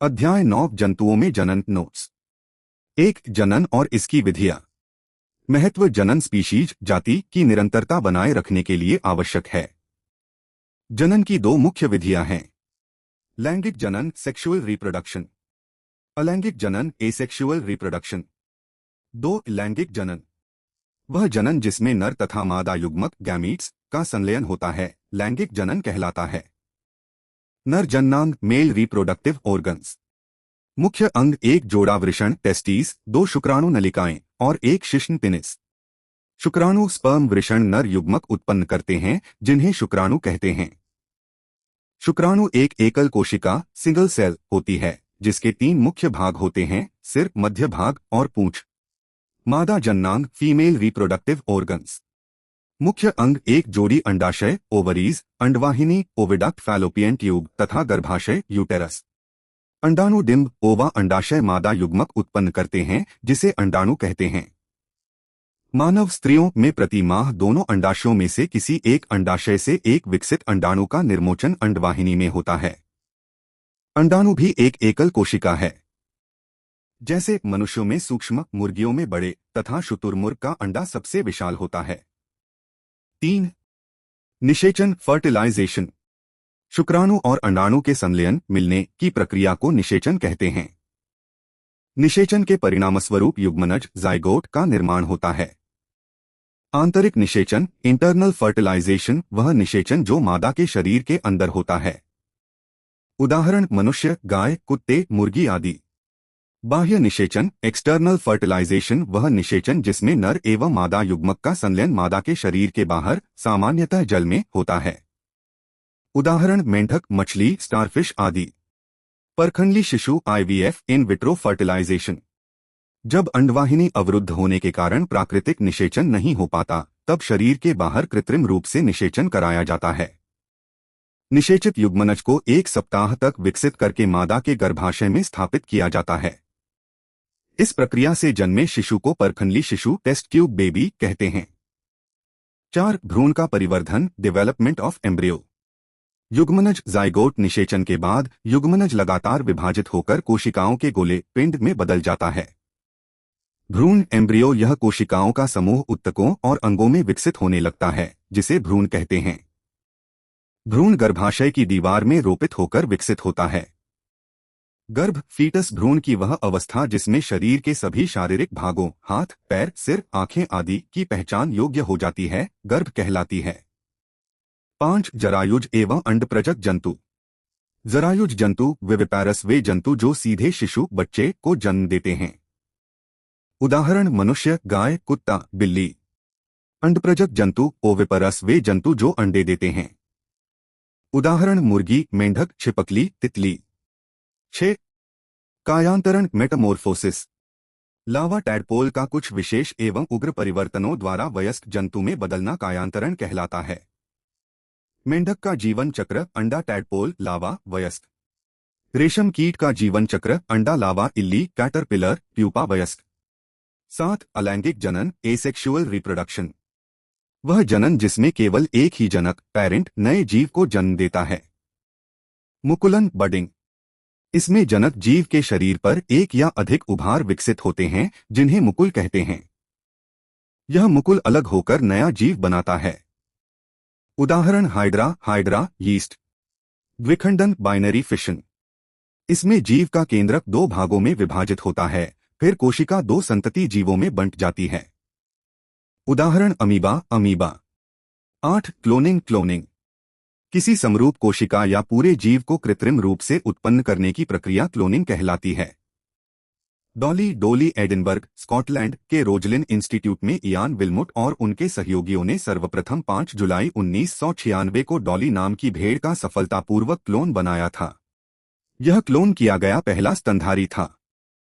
अध्याय 9 जंतुओं में जनन नोट्स। एक जनन और इसकी विधियां। महत्व जनन स्पीशीज जाति की निरंतरता बनाए रखने के लिए आवश्यक है। जनन की दो मुख्य विधियां हैं। लैंगिक जनन सेक्सुअल रिप्रोडक्शन, अलैंगिक जनन एसेक्सुअल रिप्रोडक्शन। दो लैंगिक जनन वह जनन जिसमें नर तथा मादा युग्मक गैमीट्स का संलयन होता है, लैंगिक जनन कहलाता है। नर जननांग मेल रिप्रोडक्टिव ऑर्गन्स। मुख्य अंग एक जोड़ा वृषण टेस्टीज, दो शुक्राणु नलिकाएं और एक शिश्न पेनिस। शुक्राणु स्पर्म वृषण नर युग्मक उत्पन्न करते हैं जिन्हें शुक्राणु कहते हैं। शुक्राणु एक एकल कोशिका सिंगल सेल होती है जिसके तीन मुख्य भाग होते हैं, सिर, मध्य भाग और पूंछ। मादा जननांग फीमेल रिप्रोडक्टिव ऑर्गन्स। मुख्य अंग एक जोड़ी अंडाशय ओवरीज, अंडवाहिनी ओविडक्ट फैलोपियन ट्यूब तथा गर्भाशय यूटेरस। अंडाणु डिंब ओवा अंडाशय मादा युग्मक उत्पन्न करते हैं जिसे अंडाणु कहते हैं। मानव स्त्रियों में प्रति माह दोनों अंडाशयों में से किसी एक अंडाशय से एक विकसित अंडाणु का निर्मोचन अंडवाहिनी में होता है। अंडाणु भी एक एकल कोशिका है। जैसे मनुष्यों में सूक्ष्म, मुर्गियों में बड़े तथा शुतुरमुर्ग का अंडा सबसे विशाल होता है। 3 निषेचन फर्टिलाइजेशन। शुक्राणु और अंडाणु के संलयन मिलने की प्रक्रिया को निषेचन कहते हैं। निषेचन के परिणामस्वरूप युग्मनज जाइगोट का निर्माण होता है। आंतरिक निषेचन इंटरनल फर्टिलाइजेशन वह निषेचन जो मादा के शरीर के अंदर होता है। उदाहरण मनुष्य, गाय, कुत्ते, मुर्गी आदि। बाह्य निषेचन एक्सटर्नल फर्टिलाइजेशन वह निषेचन जिसमें नर एवं मादा युग्मक का संलयन मादा के शरीर के बाहर सामान्यतः जल में होता है। उदाहरण मेंढक, मछली, स्टारफिश आदि। परखंडली शिशु आईवीएफ इन विट्रो फर्टिलाइजेशन। जब अंडवाहिनी अवरुद्ध होने के कारण प्राकृतिक निषेचन नहीं हो पाता तब शरीर के बाहर कृत्रिम रूप से निषेचन कराया जाता है। निषेचित युग्मनज को 1 सप्ताह तक विकसित करके मादा के गर्भाशय में स्थापित किया जाता है। इस प्रक्रिया से जन्मे शिशु को परखंडली शिशु टेस्ट ट्यूब बेबी कहते हैं। 4 भ्रूण का परिवर्धन डेवलपमेंट ऑफ एम्ब्रियो। युग्मनज जाइगोट निषेचन के बाद युग्मनज लगातार विभाजित होकर कोशिकाओं के गोले पिंड में बदल जाता है। भ्रूण एम्ब्रियो यह कोशिकाओं का समूह ऊतकों और अंगों में विकसित होने लगता है जिसे भ्रूण कहते हैं। भ्रूण गर्भाशय की दीवार में रोपित होकर विकसित होता है। गर्भ फीटस भ्रूण की वह अवस्था जिसमें शरीर के सभी शारीरिक भागों हाथ, पैर, सिर, आंखें आदि की पहचान योग्य हो जाती है, गर्भ कहलाती है। 5 जरायुज एवं अंडप्रजक जंतु। जरायुज जंतु विविपैरस वे जंतु जो सीधे शिशु बच्चे को जन्म देते हैं। उदाहरण मनुष्य, गाय, कुत्ता, बिल्ली। अंडप्रजक जंतु ओविपरस वे जंतु जो अंडे देते हैं। उदाहरण मुर्गी, मेंढक, छिपकली, तितली। 6 कायांतरण मेटामोर्फोसिस। लावा टैडपोल का कुछ विशेष एवं उग्र परिवर्तनों द्वारा वयस्क जंतु में बदलना कायांतरण कहलाता है। मेंढक का जीवन चक्र अंडा टैडपोल लावा वयस्क। रेशम कीट का जीवन चक्र अंडा लावा इल्ली कैटरपिलर प्यूपा वयस्क। 7 अलैंगिक जनन एसेक्सुअल रिप्रोडक्शन। वह जनन जिसमें केवल एक ही जनक पेरेंट नए जीव को जन्म देता है। मुकुलन बडिंग। इसमें जनक जीव के शरीर पर एक या अधिक उभार विकसित होते हैं जिन्हें मुकुल कहते हैं। यह मुकुल अलग होकर नया जीव बनाता है। उदाहरण हाइड्रा यीस्ट। द्विखंडन बाइनरी फिशन। इसमें जीव का केंद्रक 2 भागों में विभाजित होता है, फिर कोशिका 2 संतति जीवों में बंट जाती है। उदाहरण अमीबा। 8 क्लोनिंग। किसी समरूप कोशिका या पूरे जीव को कृत्रिम रूप से उत्पन्न करने की प्रक्रिया क्लोनिंग कहलाती है। डॉली एडिनबर्ग, स्कॉटलैंड के रोजलिन इंस्टीट्यूट में इयान विल्मुट और उनके सहयोगियों ने सर्वप्रथम 5 जुलाई 1996 को डॉली नाम की भेड़ का सफलतापूर्वक क्लोन बनाया था। यह क्लोन किया गया पहला स्तनधारी था।